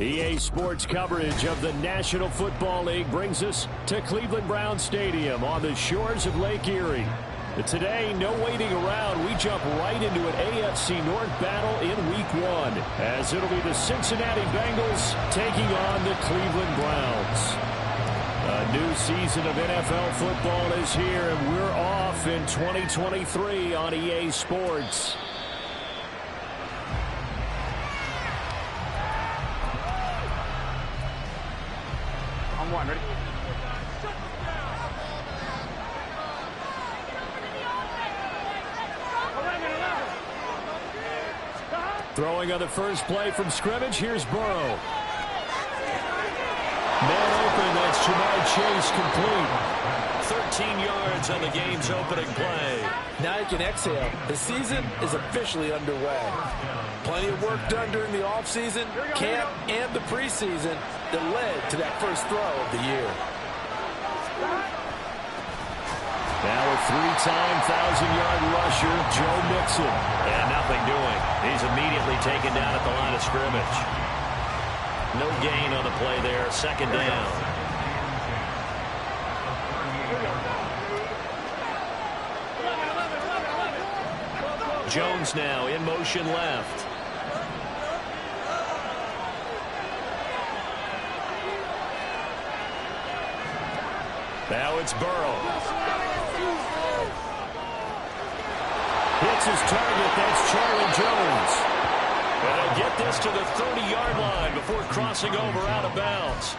EA Sports coverage of the National Football League brings us to Cleveland Brown Stadium on the shores of Lake Erie. But today, no waiting around. We jump right into an AFC North battle in Week 1, as it'll be the Cincinnati Bengals taking on the Cleveland Browns. A new season of NFL football is here, and we're off in 2023 on EA Sports. One, ready? Throwing on the first play from scrimmage, here's Burrow. Man open, that's Jamar Chase complete. 13 yards on the game's opening play. Now you can exhale. The season is officially underway. Plenty of work done during the offseason, camp, and the preseason that led to that first throw of the year. Now a three-time 1,000-yard rusher, Joe Mixon. And nothing doing. He's immediately taken down at the line of scrimmage. No gain on the play there. Second down. Jones now in motion left. Now it's Burrow. Hits his target. That's Charlie Jones. And they'll get this to the 30-yard line before crossing over out of bounds.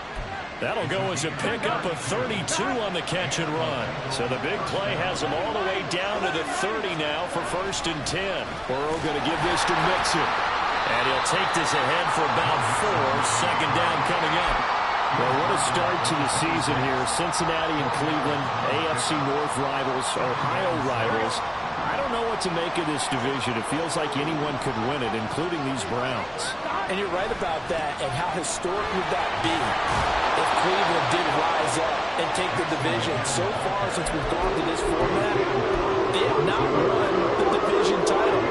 That'll go as a pickup of 32 on the catch and run. So the big play has him all the way down to the 30 now for 1st and 10. Burrow going to give this to Mixon. And he'll take this ahead for about 4. Second down coming up. Well, what a start to the season here. Cincinnati and Cleveland, AFC North rivals, Ohio rivals. I don't know what to make of this division. It feels like anyone could win it, including these Browns. And you're right about that. And how historic would that be if Cleveland did rise up and take the division? So far since we've gone to this format, they have not won the division title.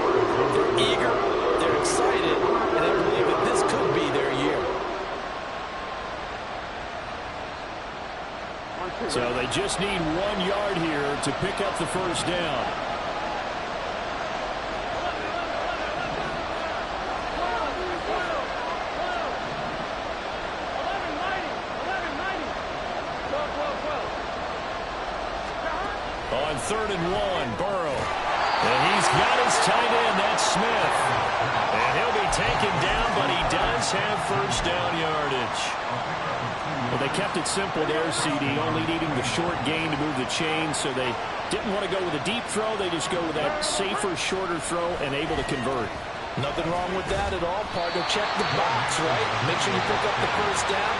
They're eager, they're excited, and I believe that this could be their year. So they just need 1 yard here to pick up the first down. On 3rd and 1, Burrow. And he's got his tight end, that's Smith. And he'll be taken down, but he does have first down yardage. Well, they kept it simple there, CD, only needing the short gain to move the chain, so they didn't want to go with a deep throw. They just go with that safer, shorter throw and able to convert. Nothing wrong with that at all, partner. Check the box, right? Make sure you pick up the first down.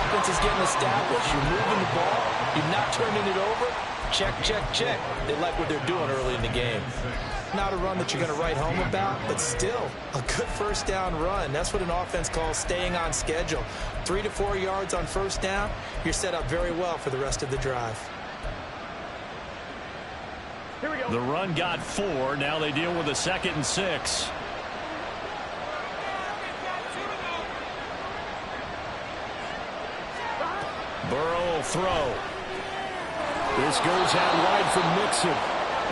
Offense is getting established. You're moving the ball. You're not turning it over. Check, check, check. They like what they're doing early in the game. Not a run that you're going to write home about, but still a good first down run. That's what an offense calls staying on schedule. 3 to 4 yards on first down. You're set up very well for the rest of the drive. Here we go. The run got 4. Now they deal with a 2nd and 6. Burrow will throw. This goes out wide from Mixon.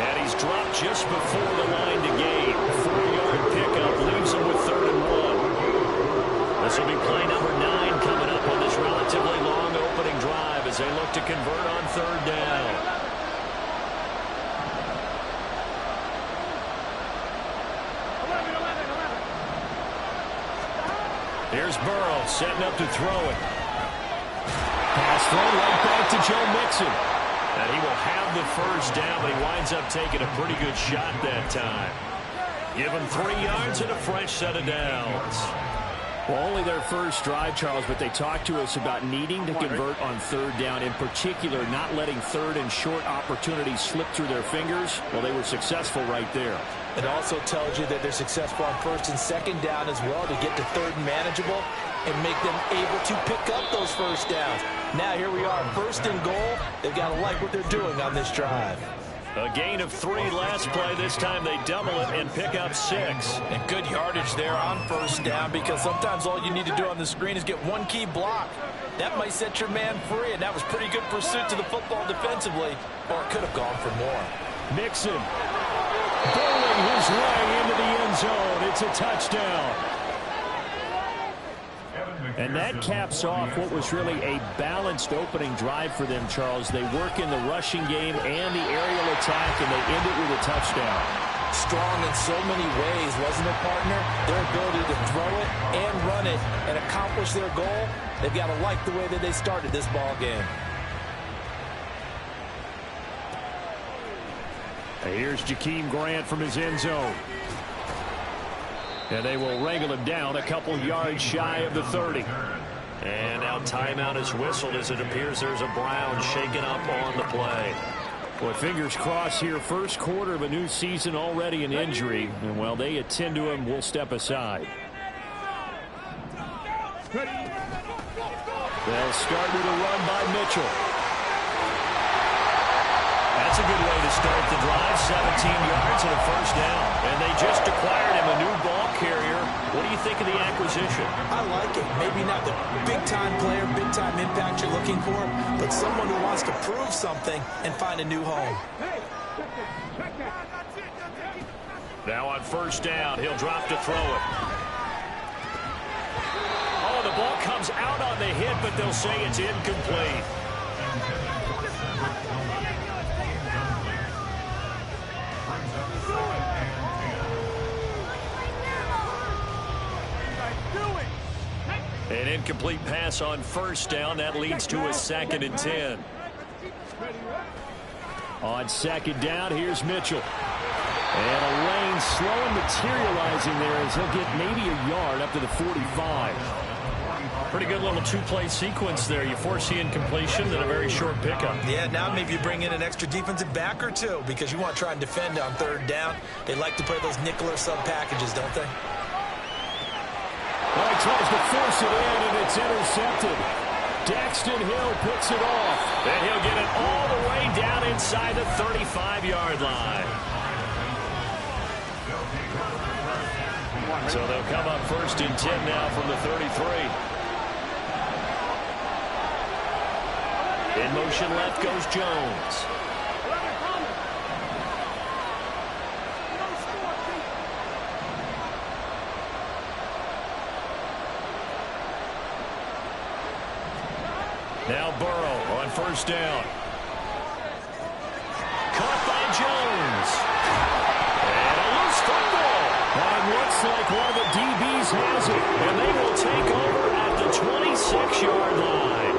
And he's dropped just before the line to gain. 4-yard pickup leaves him with 3rd and 1. This will be play number 9 coming up on this relatively long opening drive as they look to convert on 3rd down. Here's Burrow setting up to throw it. Pass throw right back to Joe Mixon. And he will have the first down, but he winds up taking a pretty good shot that time. Give him 3 yards and a fresh set of downs. Well, only their first drive, Charles, but they talked to us about needing to convert on 3rd down, in particular not letting 3rd and short opportunities slip through their fingers. Well, they were successful right there. It also tells you that they're successful on 1st and 2nd down as well to get to 3rd and manageable and make them able to pick up those first downs. Now here we are, 1st and goal. They've got to like what they're doing on this drive. A gain of 3 last play. This time they double it and pick up 6. And good yardage there on first down, because sometimes all you need to do on the screen is get one key block. That might set your man free, and that was pretty good pursuit to the football defensively, or it could have gone for more. Mixon bowling his way into the end zone. It's a touchdown. And that caps off what was really a balanced opening drive for them, Charles. They work in the rushing game and the aerial attack, and they end it with a touchdown. Strong in so many ways, wasn't it, partner? Their ability to throw it and run it and accomplish their goal, they've got to like the way that they started this ball game. And here's Jakeem Grant from his end zone. And they will wrangle him down a couple yards shy of the 30. And now timeout is whistled as it appears there's a Brown shaken up on the play. Boy, fingers crossed here. First quarter of a new season, already an injury. And while they attend to him, we'll step aside. They'll start with a run by Mitchell. That's a good way to start the drive. 17 yards and a first down. And they just acquired him a new ball carrier. What do you think of the acquisition? I like it. Maybe not the big-time player, big-time impact you're looking for, but someone who wants to prove something and find a new home. Now on first down, he'll drop to throw it. Oh, the ball comes out on the hit, but they'll say it's incomplete. An incomplete pass on first down. That leads to a 2nd and 10. On second down, here's Mitchell. And a lane slow and materializing there as he'll get maybe a yard up to the 45. Pretty good little 2-play sequence there. You force the incompletion, then a very short pickup. Yeah, now maybe you bring in an extra defensive back or two because you want to try and defend on third down. They like to play those nickel or sub packages, don't they? Well, he tries to force it in, and it's intercepted. Daxton Hill picks it off. And he'll get it all the way down inside the 35-yard line. So they'll come up 1st and 10 now from the 33. In motion left goes Jones. Now Burrow on first down. Caught by Jones. And a loose football. And looks like one of the DBs has it. And they will take over at the 26-yard line.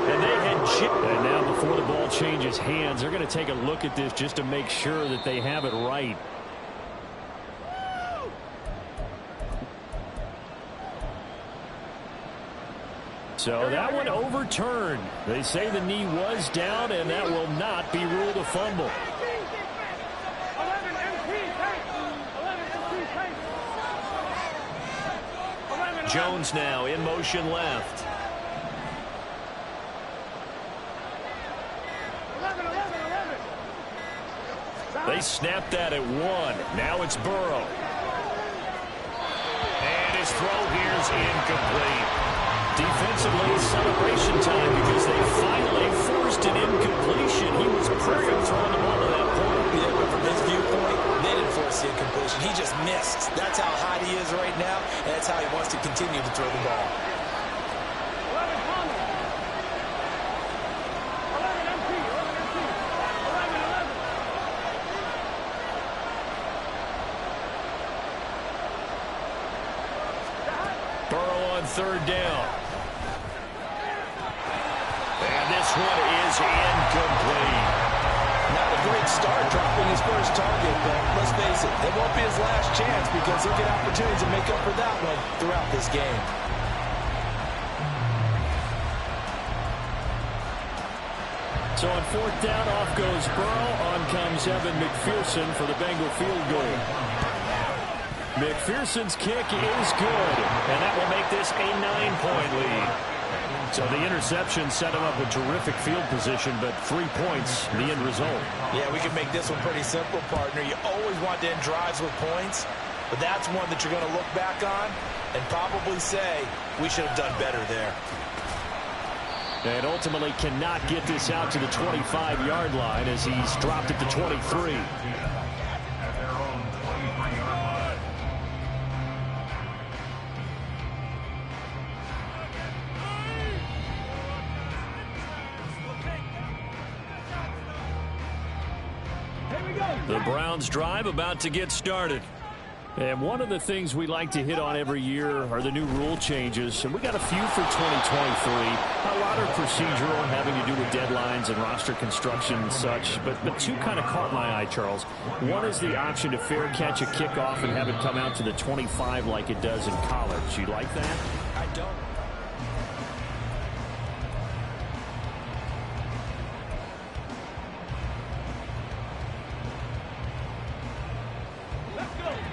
And they had and now before the ball changes hands, they're going to take a look at this just to make sure that they have it right. So that one overturned. They say the knee was down, and that will not be ruled a fumble. Jones now in motion left. They snapped that at 1. Now it's Burrow. And his throw here's incomplete. Defensively, celebration time because they finally forced an incompletion. He was perfect throwing the ball to that point. Yeah, but from his viewpoint, they didn't force the incompletion. He just missed. That's how hot he is right now, and that's how he wants to continue to throw the ball. Burrow on third down. And this one is incomplete. Not a great start dropping his first target, but let's face it, it won't be his last chance because he'll get opportunities to make up for that one throughout this game. So on fourth down, off goes Burrow. On comes Evan McPherson for the Bengal field goal. McPherson's kick is good, and that will make this a 9-point lead. So the interception set him up with terrific field position, but 3 points, the end result. Yeah, we can make this one pretty simple, partner. You always want to end drives with points, but that's one that you're going to look back on and probably say, we should have done better there. And ultimately cannot get this out to the 25-yard line as he's dropped at the 23. The Browns drive about to get started. And one of the things we like to hit on every year are the new rule changes. And we got a few for 2023. A lot are procedural, having to do with deadlines and roster construction and such. But two kind of caught my eye, Charles. One is the option to fair catch a kickoff and have it come out to the 25 like it does in college. You like that? I don't.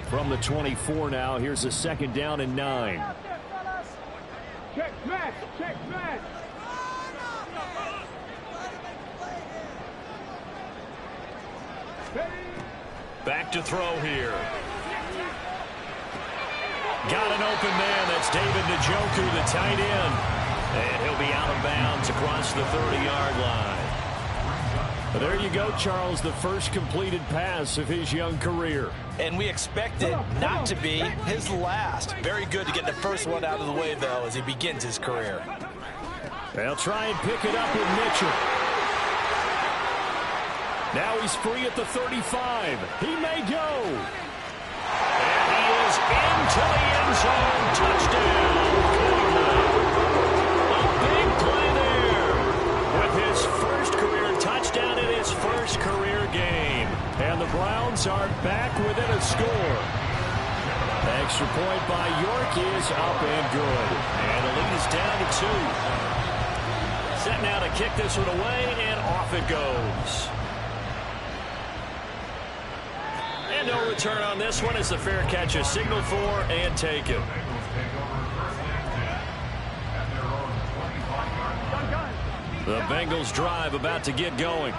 From the 24 now, here's a 2nd down and 9. Check match, check match. Back to throw here. Got an open man. That's David Njoku, the tight end. And he'll be out of bounds across the 30-yard line. There you go, Charles, the first completed pass of his young career. And we expect it not to be his last. Very good to get the first one out of the way, though, as he begins his career. They'll try and pick it up with Mitchell. Now he's free at the 35. He may go. And he is into the end zone. Touchdown. A big play there with his first career touchdown in his first career game. And the Browns are back within a score. Extra point by York is up and good. And the lead is down to 2. Set now to kick this one away, and off it goes. And no return on this one as the fair catch is signaled for and taken. The Bengals drive about to get going.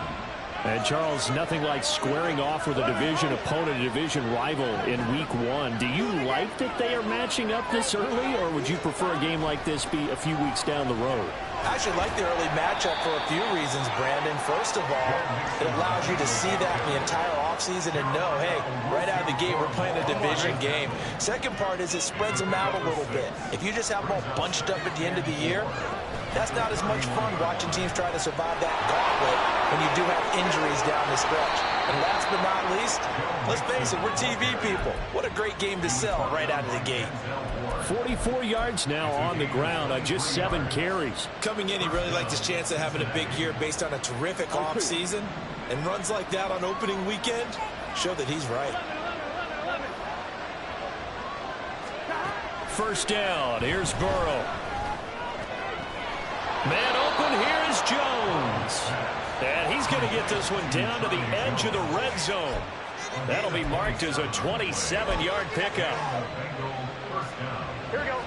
And, Charles, nothing like squaring off with a division opponent, a division rival in Week 1. Do you like that they are matching up this early, or would you prefer a game like this be a few weeks down the road? I actually like the early matchup for a few reasons, Brandon. First of all, it allows you to see that the entire offseason and know, hey, right out of the gate, we're playing a division game. Second part is it spreads them out a little bit. If you just have them all bunched up at the end of the year, that's not as much fun watching teams try to survive that gauntlet when you do have injuries down the stretch. And last but not least, let's face it, we're TV people. What a great game to sell right out of the gate. 44 yards now on the ground on just 7 carries. Coming in, he really liked his chance of having a big year based on a terrific offseason. And runs like that on opening weekend show that he's right. First down, here's Burrow. Man open, here is Jones. And he's going to get this one down to the edge of the red zone. That'll be marked as a 27-yard pickup. Here we go.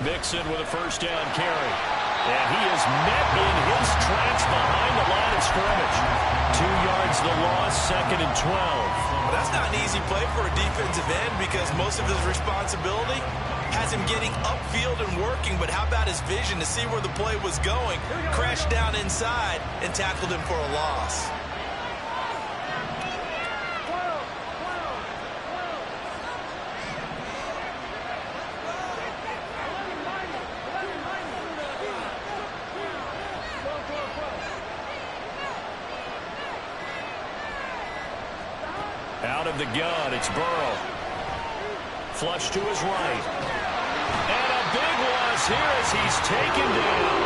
Mixon with a first down carry. And he is met in his tracks behind the line of scrimmage. 2 yards the loss, 2nd and 12. Well, that's not an easy play for a defensive end because most of his responsibility has him getting upfield and working, but how about his vision to see where the play was going, crashed down inside, and tackled him for a loss. Out of the gun, it's Burrow. Flush to his right. And a big loss here as he's taken down.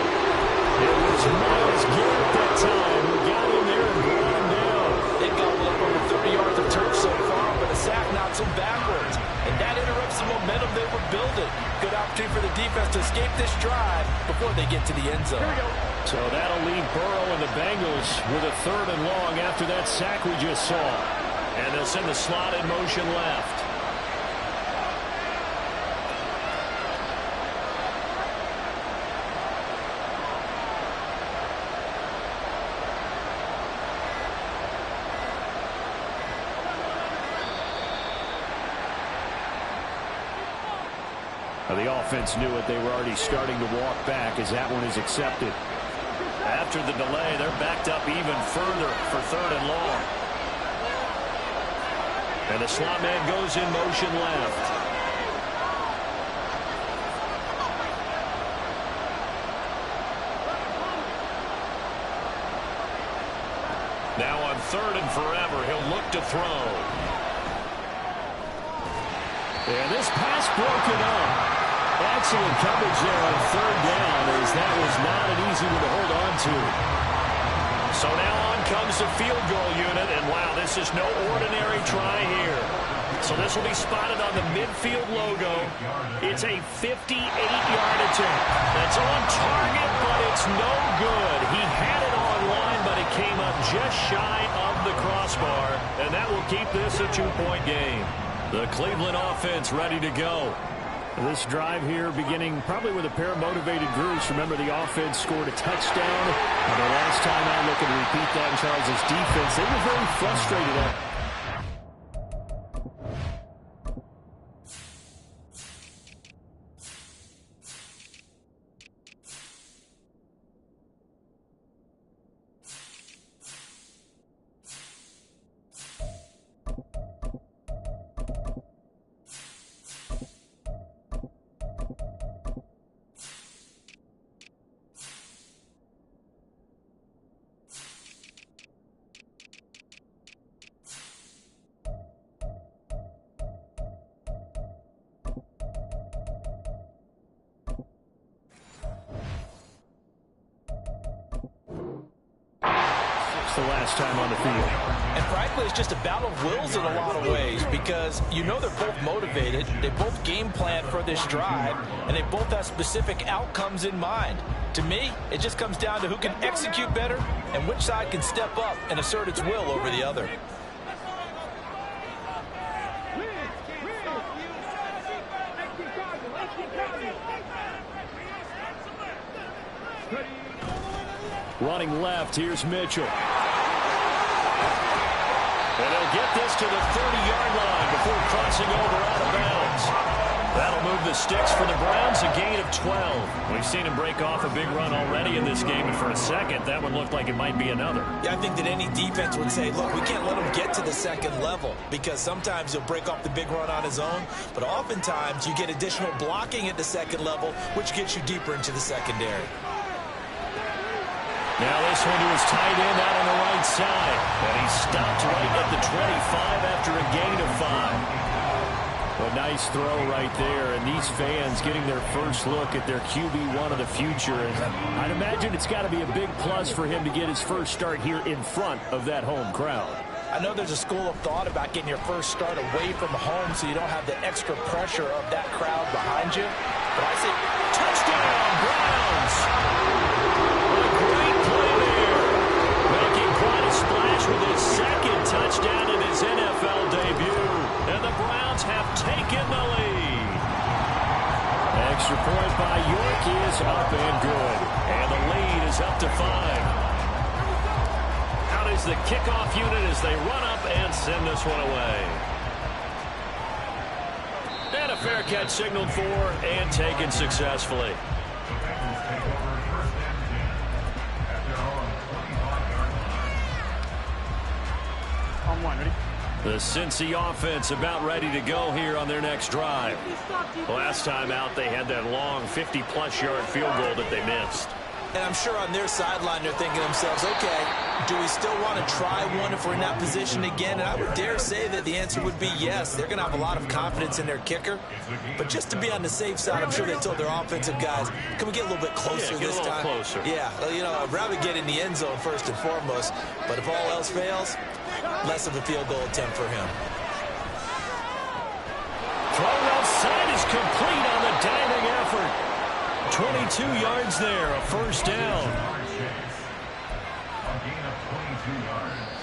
It was Myles Garrett that time who got in there and brought him down. They've gobbled up over 30 yards of turf so far, but a sack knocks them backwards. And that interrupts the momentum they were building. Good opportunity for the defense to escape this drive before they get to the end zone. So that'll leave Burrow and the Bengals with a 3rd and long after that sack we just saw. And they'll send the slot in motion left. The offense knew it. They were already starting to walk back as that one is accepted. After the delay, they're backed up even further for 3rd and long. And the slot man goes in motion left. Now on 3rd and forever, he'll look to throw. And this pass broken up. Excellent coverage there on 3rd down, as that was not an easy one to hold on to. So now on comes the field goal unit, and wow, this is no ordinary try here. So this will be spotted on the midfield logo. It's a 58-yard attempt. That's on target, but it's no good. He had it on line, but it came up just shy of the crossbar, and that will keep this a 2-point game. The Cleveland offense ready to go. This drive here beginning probably with a pair of motivated groups. Remember, the offense scored a touchdown. And the last time out, looking to repeat that in Charles' defense, they were very frustrated at. The last time on the field. And frankly, it's just a battle of wills in a lot of ways, because you know they're both motivated, they both game plan for this drive, and they both have specific outcomes in mind. To me, it just comes down to who can execute better and which side can step up and assert its will over the other. Running left, here's Mitchell. And he'll get this to the 30-yard line before crossing over out of bounds. That'll move the sticks for the Browns, a gain of 12. We've seen him break off a big run already in this game, and for a second, that one looked like it might be another. Yeah, I think that any defense would say, look, we can't let him get to the second level, because sometimes he'll break off the big run on his own, but oftentimes you get additional blocking at the second level, which gets you deeper into the secondary. Now this one to his tight end out on the right side. And he stopped right at the 25 after a gain of 5. A nice throw right there. And these fans getting their first look at their QB1 of the future. And I'd imagine it's got to be a big plus for him to get his first start here in front of that home crowd. I know there's a school of thought about getting your first start away from home so you don't have the extra pressure of that crowd behind you. But I say, touchdown, Browns! Splash with his second touchdown in his NFL debut. And the Browns have taken the lead. Extra point by York is up and good. And the lead is up to 5. Out is the kickoff unit as they run up and send this one away. And a fair catch signaled for and taken successfully. The Cincy offense about ready to go here on their next drive. Last time out, they had that long 50-plus yard field goal that they missed. And I'm sure on their sideline, they're thinking to themselves, okay, do we still want to try one if we're in that position again? And I would dare say that the answer would be yes. They're going to have a lot of confidence in their kicker. But just to be on the safe side, I'm sure they told their offensive guys, can we get a little bit closer this time? Closer. Yeah, well, you know, I'd rather get in the end zone first and foremost. But if all else fails, less of a field goal attempt for him. Throw outside is complete on the diving effort. 22 yards there, a first down.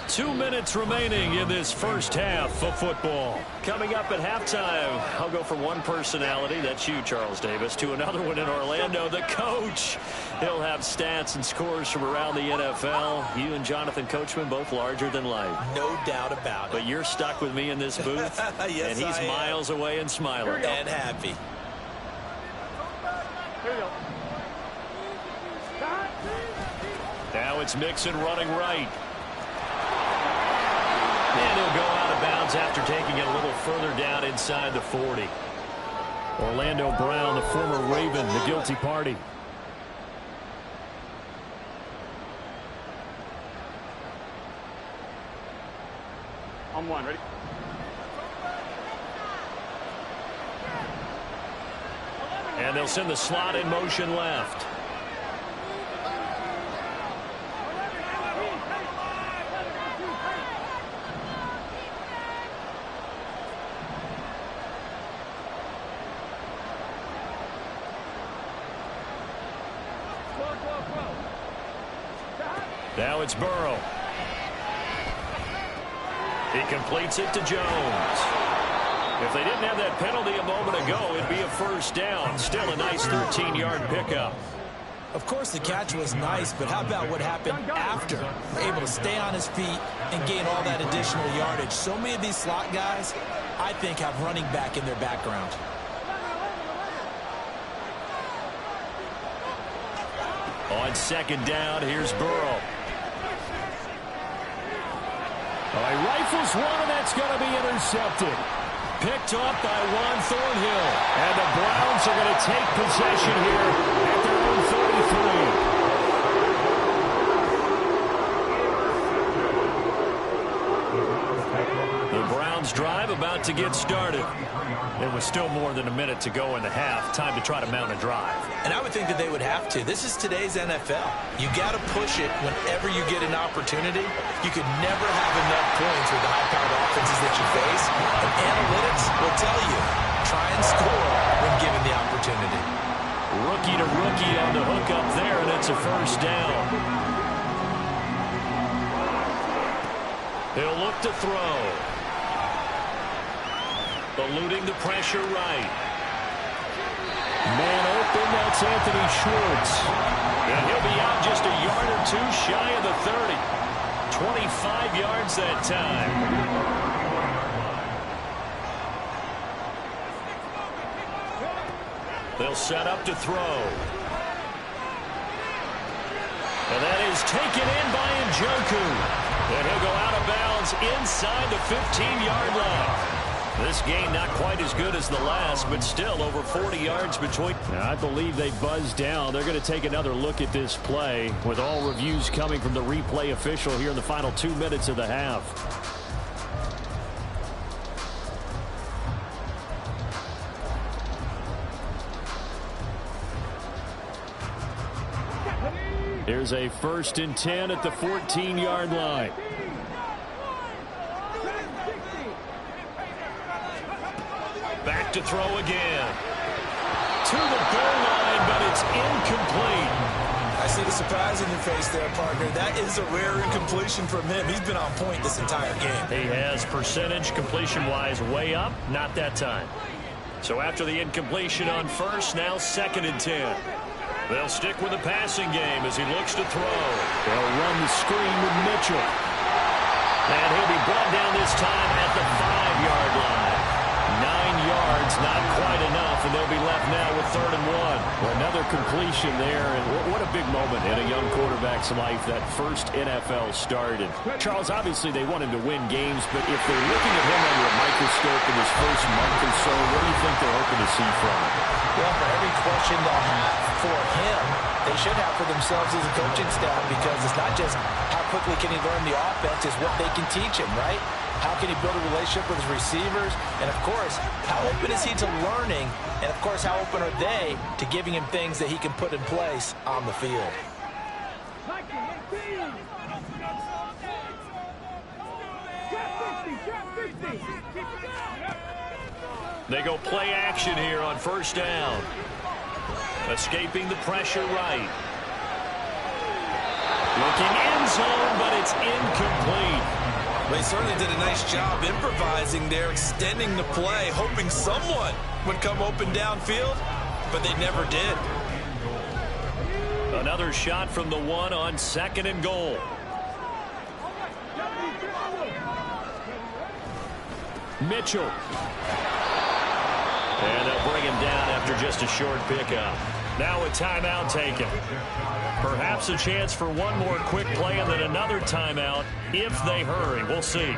2 minutes remaining in this first half of football. Coming up at halftime, I'll go from one personality, that's you, Charles Davis, to another one in Orlando, the coach. He'll have stats and scores from around the NFL. You and Jonathan Coachman, both larger than life. No doubt about it. But you're stuck with me in this booth, yes, and he's miles away and smiling. And happy. Here we go. Now it's Mixon running right. And he'll go out of bounds after taking it a little further down inside the 40. Orlando Brown, the former Raven, the guilty party. On one, ready? And they'll send the slot in motion left. Now it's Burrow. He completes it to Jones. If they didn't have that penalty a moment ago, it'd be a first down. Still a nice 13-yard pickup. Of course, the catch was nice, but how about what happened after? Able to stay on his feet and gain all that additional yardage. So many of these slot guys, I think, have running back in their background. On second down, here's Burrow. All right, rifles one, and that's going to be intercepted. Picked up by Juan Thornhill. And the Browns are going to take possession here at their own 33. The Browns drive about to get started. There was still more than a minute to go in the half. Time to try to mount a drive. And I would think that they would have to. This is today's NFL. You got to push it whenever you get an opportunity. You could never have enough points with the high-powered offenses that you face. And analytics will tell you, try and score when given the opportunity. Rookie to rookie on the hook up there, and it's a first down. He'll look to throw. Eluding the pressure right. Man open, that's Anthony Schwartz. And he'll be out just a yard or two shy of the 30. 25 yards that time. They'll set up to throw. And that is taken in by Njoku. And he'll go out of bounds inside the 15-yard line. This game not quite as good as the last, but still over 40 yards between. I believe they buzzed down. They're going to take another look at this play with all reviews coming from the replay official here in the final 2 minutes of the half. Here's a 1st and 10 at the 14-yard line. Back to throw again. To the goal line, but it's incomplete. I see the surprise in your face there, partner. That is a rare incompletion from him. He's been on point this entire game. He has percentage completion-wise way up. Not that time. So after the incompletion on first, now 2nd and 10. They'll stick with the passing game as he looks to throw. They'll run the screen with Mitchell. And he'll be brought down this time at the 5-yard line. 9 yards, not quite enough, and they'll be left now with 3rd and 1. Well, another completion there, and what a big moment in a young quarterback's life, that first NFL start. And Charles, obviously they want him to win games, but if they're looking at him under a microscope in his first month or so, what do you think they're hoping to see from him? Well, for every question they'll have for him, they should have for themselves as a coaching staff, because it's not just how quickly can he learn the offense, it's what they can teach him, right? How can he build a relationship with his receivers? And, of course, how open is he to learning? And, of course, how open are they to giving him things that he can put in place on the field? They go play action here on 1st down. Escaping the pressure right. Looking end zone, but it's incomplete. They certainly did a nice job improvising there, extending the play, hoping someone would come open downfield, but they never did. Another shot from the 1 on 2nd and goal. Mitchell. And they'll bring him down after just a short pickup. Now a timeout taken. Perhaps a chance for one more quick play and then another timeout if they hurry. We'll see.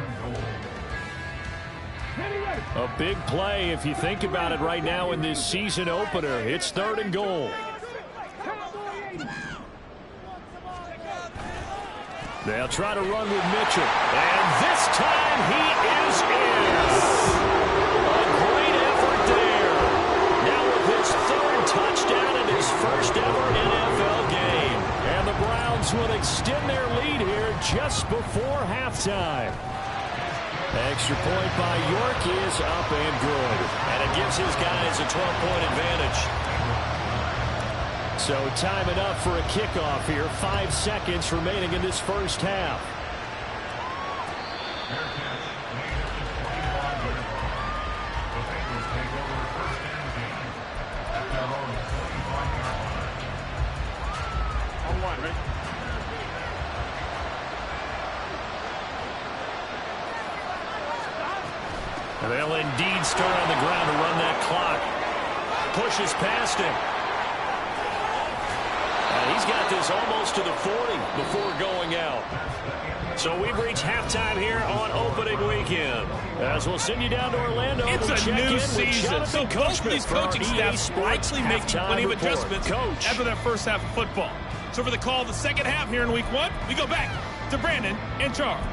A big play if you think about it right now in this season opener. It's 3rd and goal. They'll try to run with Mitchell. And this time he is in. A great effort there. Now with his 3rd touchdown and his first ever NFL game. And the Browns will extend their lead here just before halftime. Extra point by York is up and good. And it gives his guys a 12-point advantage. So timing up for a kickoff here. 5 seconds remaining in this first half. On one, ready? And they'll indeed start on the ground to run that clock. Pushes past him. And he's got this almost to the 40 before going out. So we've reached halftime here on opening weekend. As we'll send you down to Orlando. It's a new season, so both of these coaching staffs likely making plenty of adjustments after that first half of football. So for the call of the second half here in week 1, we go back to Brandon and Charles.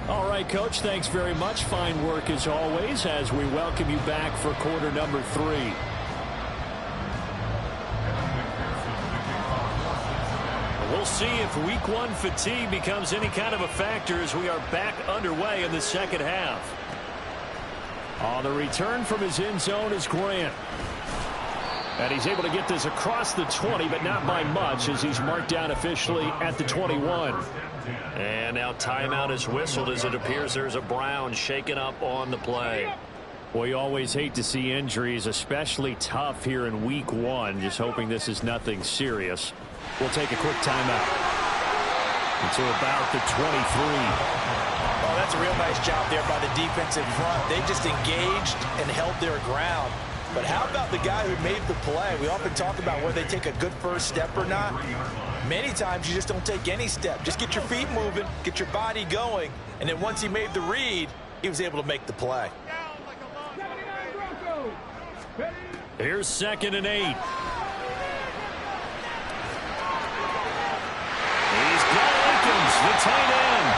All right, Coach, thanks very much. Fine work as always as we welcome you back for quarter number 3. We'll see if week 1 fatigue becomes any kind of a factor as we are back underway in the second half. On the return from his end zone is Grant. And he's able to get this across the 20, but not by much as he's marked down officially at the 21. And now timeout is whistled as it appears there's a Brown shaken up on the play. We always hate to see injuries, especially tough here in week 1. Just hoping this is nothing serious. We'll take a quick timeout. Until about the 23. Oh, that's a real nice job there by the defensive front. They just engaged and held their ground. But how about the guy who made the play? We often talk about whether they take a good first step or not. Many times you just don't take any step. Just get your feet moving, get your body going, and then once he made the read, he was able to make the play. Here's 2nd and 8. He's got Akins, the tight end.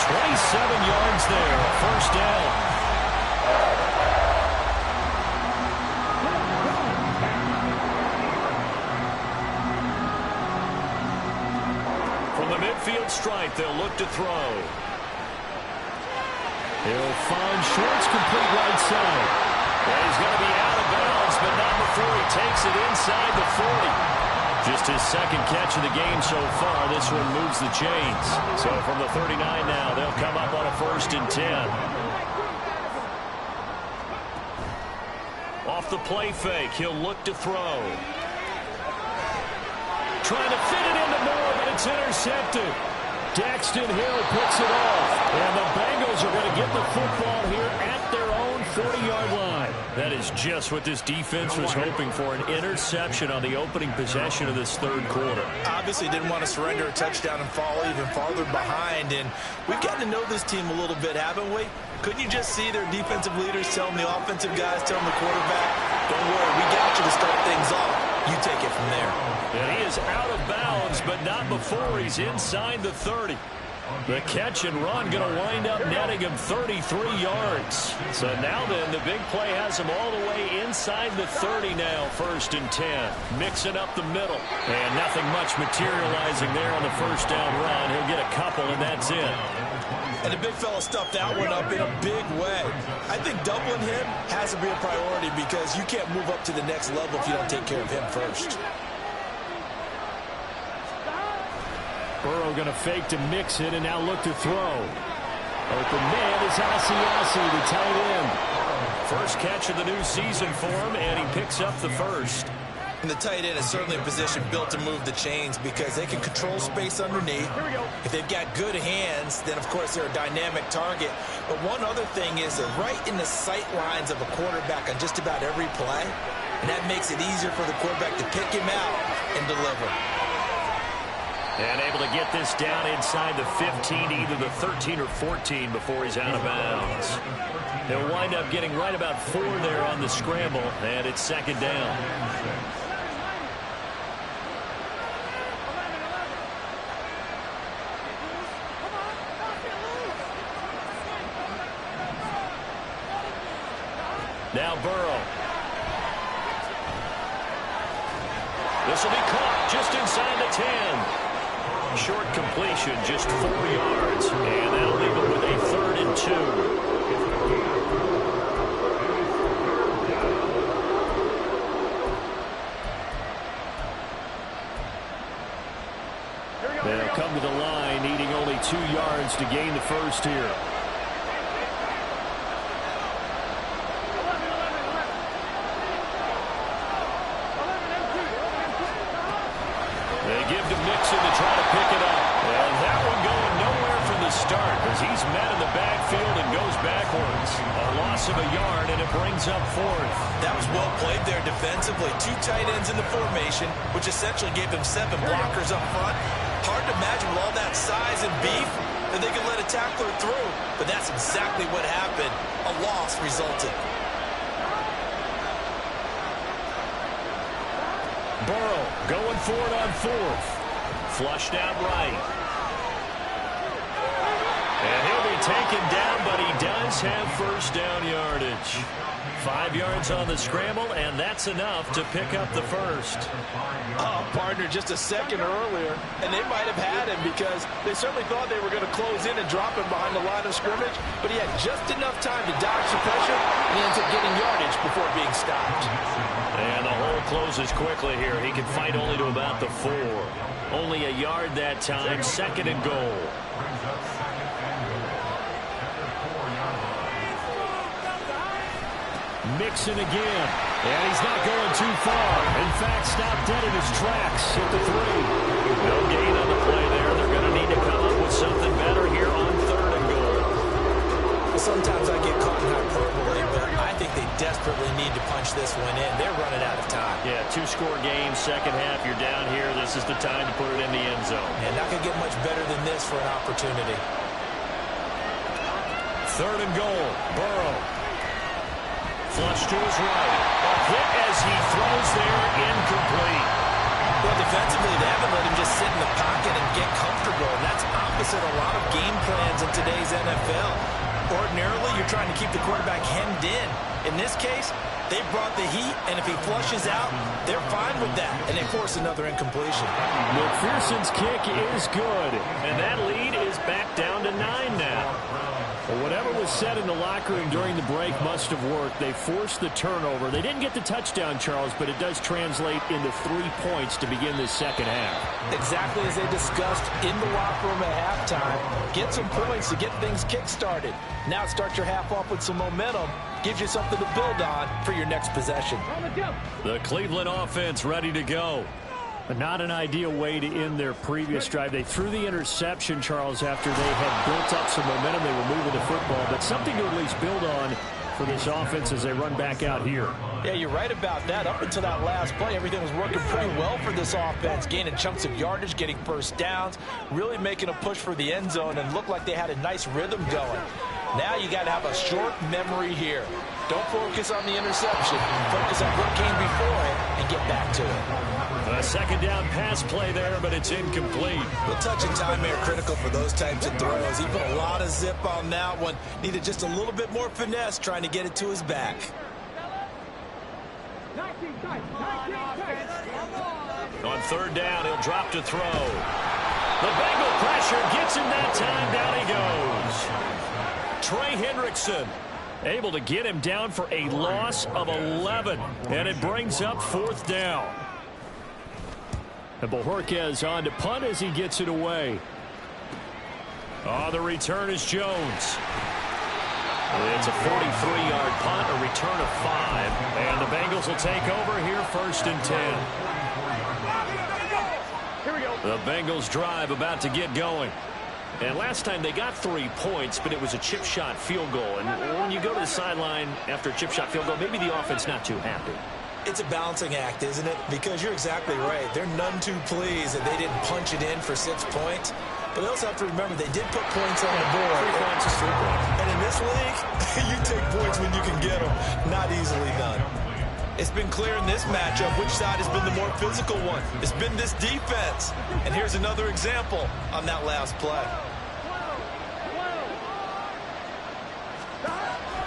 27 yards there, first down. From the midfield stripe, they'll look to throw. He'll find Schwartz complete right side. And he's going to be out of bounds, but not before he takes it inside the 40. Just his 2nd catch of the game so far. This one moves the chains. So from the 39 now, they'll come up on a 1st and 10. Off the play fake, he'll look to throw. Trying to fit it into Moore, but it's intercepted. Daxton Hill picks it off. And the Bengals are going to get the football here at their own 40-yard line. That is just what this defense was hoping for, an interception on the opening possession of this 3rd quarter. Obviously didn't want to surrender a touchdown and fall even farther behind. And we've gotten to know this team a little bit, haven't we? Couldn't you just see their defensive leaders telling the offensive guys, telling the quarterback, don't worry, we got you to start things off. You take it from there. And he is out of bounds, but not before he's inside the 30. The catch and run going to wind up netting him 33 yards. So now then, the big play has him all the way inside the 30 now, 1st and 10. Mixing up the middle. And nothing much materializing there on the first down run. He'll get a couple, and that's it. And the big fella stuffed that one up in a big way. I think doubling him has to be a priority because you can't move up to the next level if you don't take care of him first. Burrow going to fake to mix it and now look to throw. Open man is Asiasi, the tight end. First catch of the new season for him, and he picks up the first. And the tight end is certainly a position built to move the chains because they can control space underneath. If they've got good hands, then of course they're a dynamic target. But one other thing is they're right in the sight lines of a quarterback on just about every play. and that makes it easier for the quarterback to pick him out and deliver. And able to get this down inside the 15, either the 13 or 14 before he's out of bounds. He'll wind up getting right about 4 there on the scramble, and it's second down. Now Burrow. This will be caught just inside the 10. Short completion, just 4 yards. And that'll leave him with a 3rd and 2. They'll come to the line, needing only 2 yards to gain the first here. To try to pick it up. And that one going nowhere from the start as he's met in the backfield and goes backwards. A loss of a yard, and it brings up 4th. That was well played there defensively. 2 tight ends in the formation, which essentially gave them 7 blockers up front. Hard to imagine with all that size and beef that they could let a tackler through. But that's exactly what happened. A loss resulted. Burrow going for it on 4th. Flushed out right. And he'll be taken down, but he does have first down yardage. 5 yards on the scramble, and that's enough to pick up the first. Oh, partner, just a second earlier, and they might have had him because they certainly thought they were going to close in and drop him behind the line of scrimmage, but he had just enough time to dodge the pressure, and he ends up getting yardage before being stopped. And the hole closes quickly here. He can fight only to about the 4. Only a yard that time, 2nd and goal. Mixon again, and he's not going too far. In fact, stopped dead in his tracks at the 3. No gain on the play there. They're going to need to come up with something better here on 3rd and goal. Sometimes I get caught in hyperbole, but I think they desperately need to punch this one in. They're running out of time. Yeah, 2-score game, second half, you're down here. This is the time to put it in the end zone. And not going to get much better than this for an opportunity. 3rd and goal, Burrow. Flush to his right. A hit as he throws there, incomplete. Well, defensively, they haven't let him just sit in the pocket and get comfortable. And that's opposite a lot of game plans in today's NFL. Ordinarily, you're trying to keep the quarterback hemmed in. In this case, they brought the heat, and if he flushes out, they're fine with that, and they force another incompletion. McPherson's kick is good, and that lead is back down to 9 now. Well, whatever was said in the locker room during the break must have worked. They forced the turnover. They didn't get the touchdown, Charles, but it does translate into 3 points to begin this second half. Exactly as they discussed in the locker room at halftime. Get some points to get things kick-started. Now start your half off with some momentum. Gives you something to build on for your next possession. The Cleveland offense ready to go. But not an ideal way to end their previous drive. They threw the interception, Charles, after they had built up some momentum. They were moving the football, but something to at least build on for this offense as they run back out here. Yeah, you're right about that. Up until that last play, everything was working pretty well for this offense, gaining chunks of yardage, getting first downs, really making a push for the end zone, and looked like they had a nice rhythm going. Now you got to have a short memory here. Don't focus on the interception. Focus on what came before it and get back to it. A second down pass play there, but it's incomplete. The touch and time are critical for those types of throws. He put a lot of zip on that one. Needed just a little bit more finesse trying to get it to his back. On 3rd down, he'll drop to throw. The Bengal pressure gets him that time. Down he goes. Trey Hendrickson able to get him down for a loss of 11. And it brings up 4th down. And Bojorquez on to punt as he gets it away. Oh, the return is Jones. It's a 43-yard punt, a return of 5. And the Bengals will take over here 1st and 10. Here we go. The Bengals drive about to get going. And last time they got 3 points, but it was a chip shot field goal. And when you go to the sideline after a chip shot field goal, maybe the offense not too happy. It's a balancing act, isn't it? Because you're exactly right. They're none too pleased that they didn't punch it in for 6 points. But they also have to remember they did put points on the board. 3 points is 3 points. And in this league, you take points when you can get them. Not easily done. It's been clear in this matchup which side has been the more physical one. It's been this defense. And here's another example on that last play.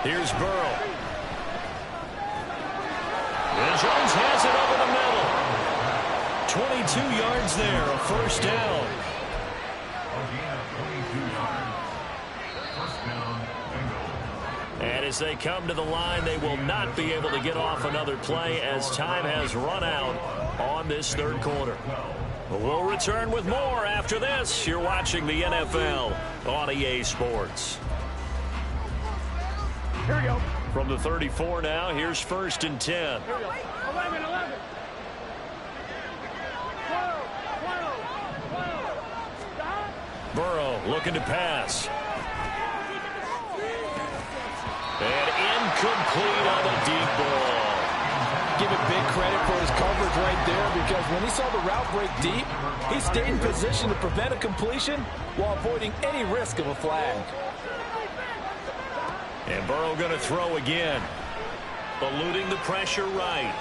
Here's Burrow. And Jones has it over the middle. 22 yards there, a first down. And as they come to the line, they will not be able to get off another play as time has run out on this third quarter. But we'll return with more after this. You're watching the NFL on EA Sports. Here we go. From the 34 now, here's 1st and 10. Here we go. 11. Burrow looking to pass. And incomplete on the deep ball. Give it big credit for his coverage right there, because when he saw the route break deep, he stayed in position to prevent a completion while avoiding any risk of a flag. And Burrow going to throw again. Eluding the pressure right.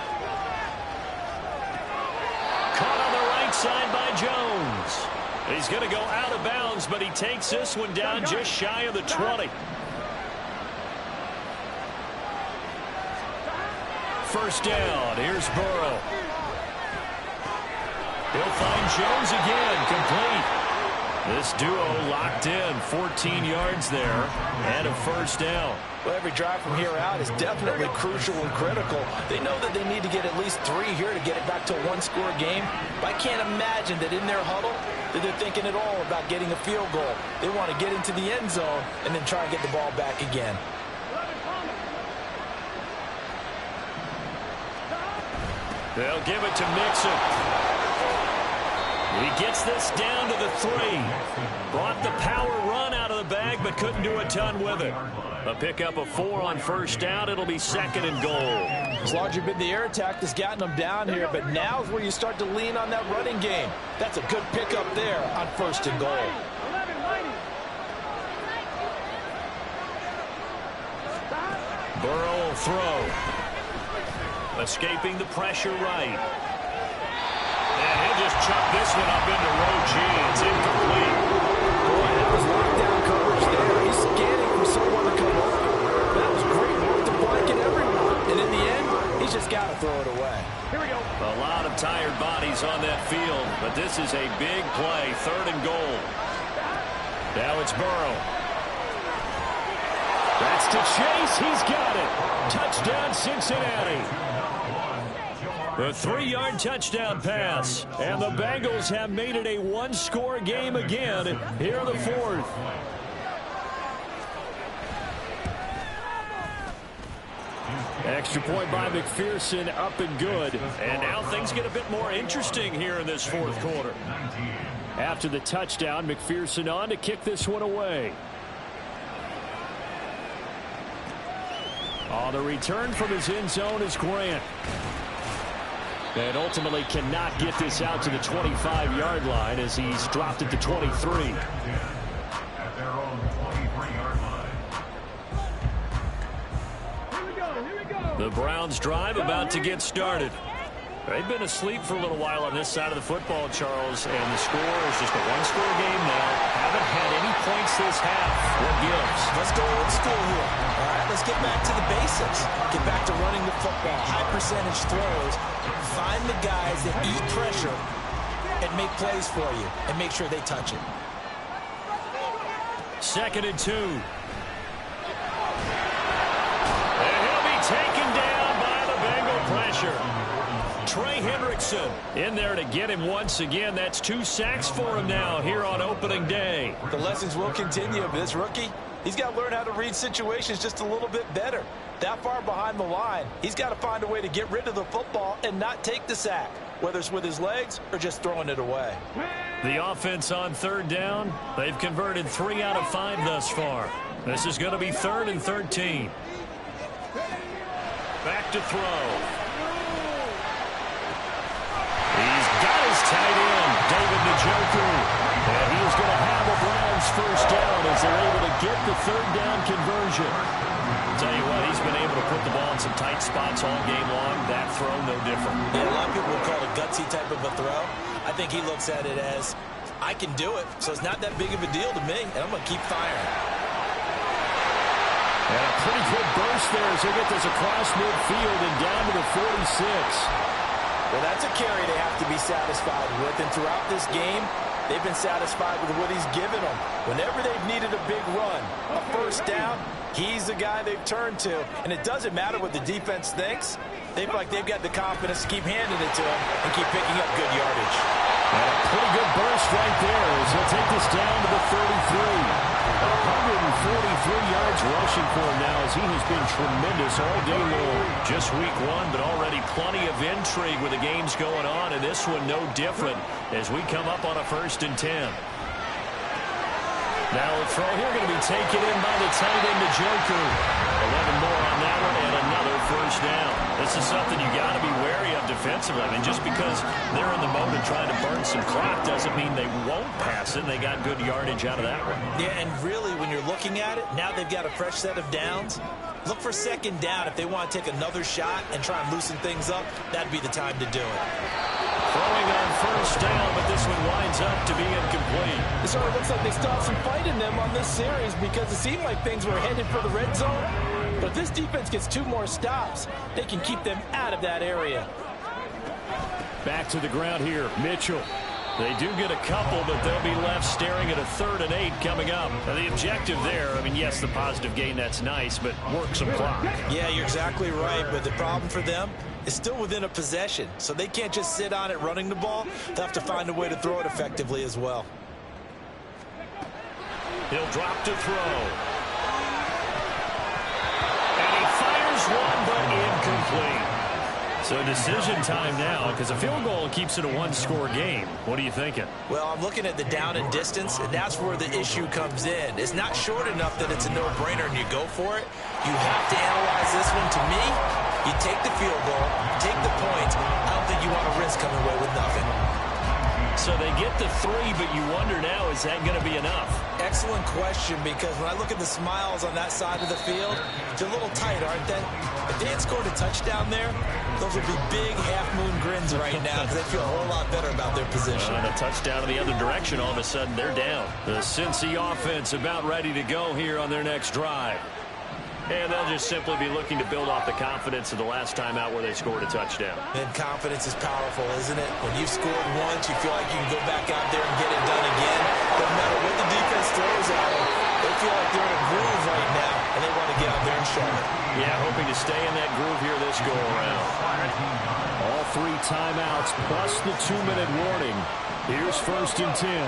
Caught on the right side by Jones. He's going to go out of bounds, but he takes this one down just shy of the 20. First down. Here's Burrow. He'll find Jones again. Complete. This duo locked in. 14 yards there and a first down. Well, every drive from here out is definitely crucial and critical. They know that they need to get at least 3 here to get it back to a one-score game. But I can't imagine that in their huddle that they're thinking at all about getting a field goal. They want to get into the end zone and then try and get the ball back again. They'll give it to Mixon. He gets this down to the 3. Brought the power run out of the bag, but couldn't do a ton with it. A pickup of 4 on first down. It'll be 2nd and goal. As large as the air attack that's gotten them down here, but now's where you start to lean on that running game. That's a good pickup there on 1st and goal. Burrow will throw. Escaping the pressure right. And he'll just chuck this one up into row G. It's incomplete. Boy, that was lockdown coverage there. He's scanning for someone to come over. That was great work to blanket everyone. And in the end, he's just got to throw it away. Here we go. A lot of tired bodies on that field, but this is a big play. 3rd and goal. Now it's Burrow. That's to Chase. He's got it. Touchdown, Cincinnati. A 3-yard touchdown pass. And the Bengals have made it a one-score game again here in the 4th. Extra point by McPherson, up and good. And now things get a bit more interesting here in this 4th quarter. After the touchdown, McPherson on to kick this one away. On the return from his end zone is Grant. And ultimately cannot get this out to the 25-yard line as he's dropped at the 23. The Browns drive about to get started. They've been asleep for a little while on this side of the football, Charles, and the score is just a one-score game now. Haven't had any points this half. What gives? Let's go old school here. All right, let's get back to the basics. Get back to running the football, high-percentage throws. Find the guys that eat pressure and make plays for you and make sure they touch it. 2nd and 2. And he'll be taken down by the Bengal pressure. Trey Hendrickson in there to get him once again. That's 2 sacks for him now here on opening day. The lessons will continue of this rookie. He's got to learn how to read situations just a little bit better. That far behind the line, he's got to find a way to get rid of the football and not take the sack, whether it's with his legs or just throwing it away. The offense on 3rd down, they've converted 3 out of 5 thus far. This is going to be 3rd and 13. Back to throw. tight end, David Njoku. And he's going to have a Browns first down as they're able to get the third down conversion. Tell you what, he's been able to put the ball in some tight spots all game long. That throw, no different. Yeah, a lot of people would call it a gutsy type of a throw. I think he looks at it as, I can do it, so it's not that big of a deal to me, and I'm going to keep firing. And a pretty good burst there as they get this across midfield and down to the 46. Well, that's a carry they have to be satisfied with, and throughout this game, they've been satisfied with what he's given them. Whenever they've needed a big run, a first down, he's the guy they've turned to. And it doesn't matter what the defense thinks. They feel like they've got the confidence to keep handing it to him and keep picking up good yardage. And a pretty good burst right there as he'll take this down to the 33. 143 yards rushing for him now as he has been tremendous all day long. Just week one, but already plenty of intrigue with the games going on, and this one no different as we come up on a 1st and 10. Now a throw here going to be taken in by the tight end Njoku. 11 more on that one and another first down. This is something you got to be wary of defensively. I mean, just because they're in the mode of trying to burn some clock doesn't mean they won't pass it. They got good yardage out of that one. Yeah, and really, when you're looking at it, now they've got a fresh set of downs. Look for 2nd down if they want to take another shot and try and loosen things up. That'd be the time to do it. Throwing on first down, but this one winds up to be incomplete. It sort of looks like they still have some fight in them on this series because it seemed like things were headed for the red zone. But if this defense gets 2 more stops, they can keep them out of that area. Back to the ground here, Mitchell. They do get a couple, but they'll be left staring at a 3rd and 8 coming up. Now, the objective there, I mean, yes, the positive gain, that's nice, but work some clock. Yeah, you're exactly right, but the problem for them is still within a possession, so they can't just sit on it running the ball. They'll have to find a way to throw it effectively as well. He'll drop to throw. And he fires one, but incomplete. So decision time now because a field goal keeps it a 1-score game. What are you thinking? Well, I'm looking at the down and distance, and that's where the issue comes in. It's not short enough that it's a no-brainer and you go for it. You have to analyze this one. To me, you take the field goal, take the points. I don't think you want to risk coming away with nothing. So they get the 3, but you wonder now, is that going to be enough? Excellent question, because when I look at the smiles on that side of the field, they're a little tight, aren't they? If they had scored a touchdown there, those would be big half-moon grins right now because they feel a whole lot better about their position. And a touchdown in the other direction, all of a sudden they're down. The Cincy offense about ready to go here on their next drive. And they'll just simply be looking to build off the confidence of the last time out where they scored a touchdown. And confidence is powerful, isn't it? When you've scored once, you feel like you can go back out there and get it done again. No matter what the defense throws at them, they feel like they're in a groove right now, and they want to get out there and show it. Yeah, hoping to stay in that groove here this go-around. All 3 timeouts plus the 2-minute warning. Here's 1st and 10.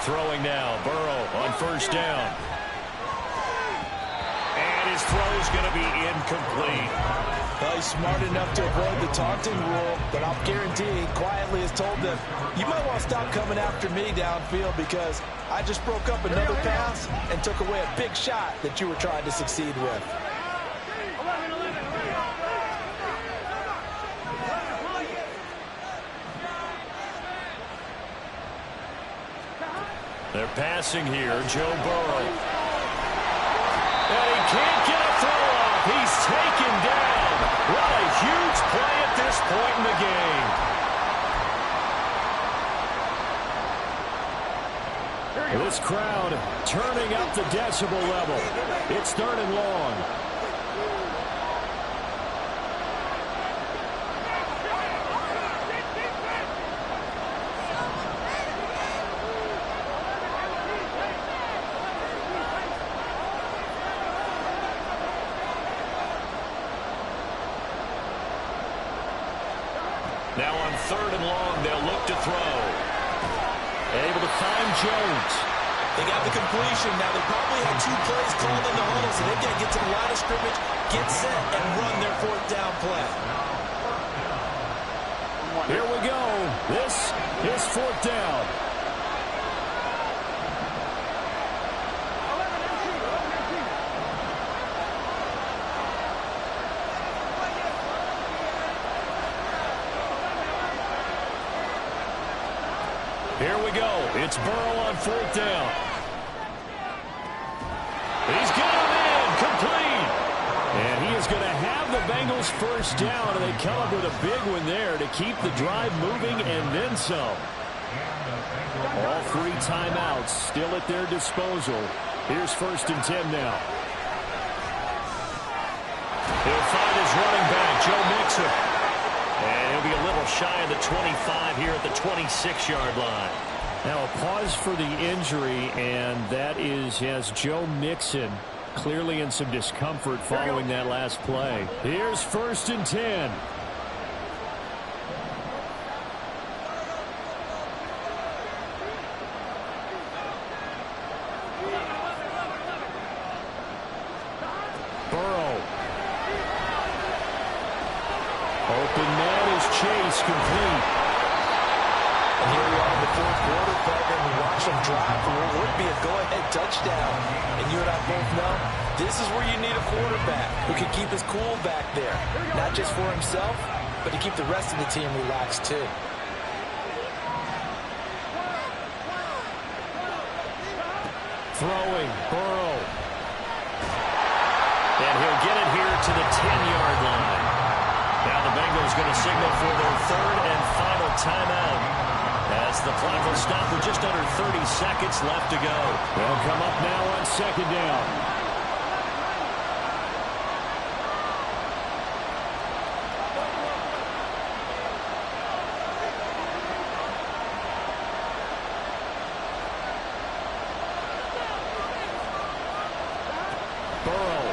Throwing now, Burrow on first down. His throw's going to be incomplete. Well, he's smart enough to avoid the taunting rule, but I'll guarantee he quietly has told them, you might want to stop coming after me downfield because I just broke up another pass and took away a big shot that you were trying to succeed with. They're passing here, Joe Burrow. And he can't get a throw off. He's taken down. What a huge play at this point in the game. This crowd turning up the decibel level. It's 3rd and long. Now on 3rd and long, they'll look to throw. Able to find Jones. They got the completion. Now they probably had 2 plays called in the huddle, so they've got to get to the line of scrimmage, get set, and run their 4th down play. Here we go. This is 4th down. Here we go. It's Burrow on 4th down. He's got him in. Complete. And he is going to have the Bengals first down, and they come up with a big one there to keep the drive moving and then some. All 3 timeouts still at their disposal. Here's 1st and 10 now. He'll find his running back, Joe Mixon. And he'll be a little shy of the 25 here at the 26-yard line. Now a pause for the injury, and that is as Joe Mixon clearly in some discomfort following that last play. Here's 1st and 10. Burrow. Open man is Chase, complete. And here we are in the 4th quarter, partner, and we watch them drive for what would be a go-ahead touchdown. And you and I both know this is where you need a quarterback who can keep his cool back there. Not just for himself, but to keep the rest of the team relaxed too. Throwing, Burrow. And he'll get it here to the 10-yard line. Now the Bengals going to signal for their 3rd and final timeout, as the clock will stop with just under 30 seconds left to go. They'll come up now on 2nd down. Burrow.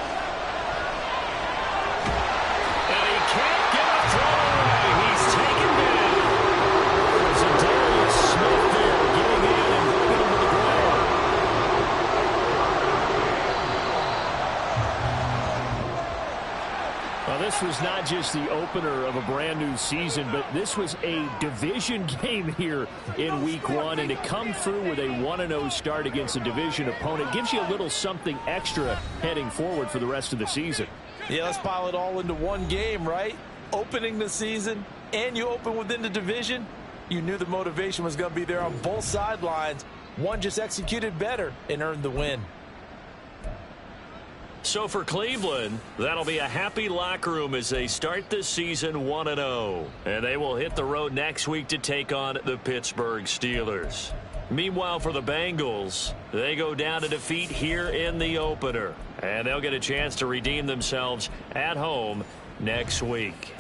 And he can't get a throw away. He's taken down. Zadarius Smith there getting in and bringing him to the ground. Well, this was not just the opener of a brand new season, but this was a division game here in week 1, and to come through with a 1-0 start against a division opponent gives you a little something extra heading forward for the rest of the season. Yeah, let's pile it all into one game, right? Opening the season, and you open within the division. You knew the motivation was going to be there on both sidelines. One just executed better and earned the win. So for Cleveland, that'll be a happy locker room as they start this season 1-0. And they will hit the road next week to take on the Pittsburgh Steelers. Meanwhile, for the Bengals, they go down to defeat here in the opener. And they'll get a chance to redeem themselves at home next week.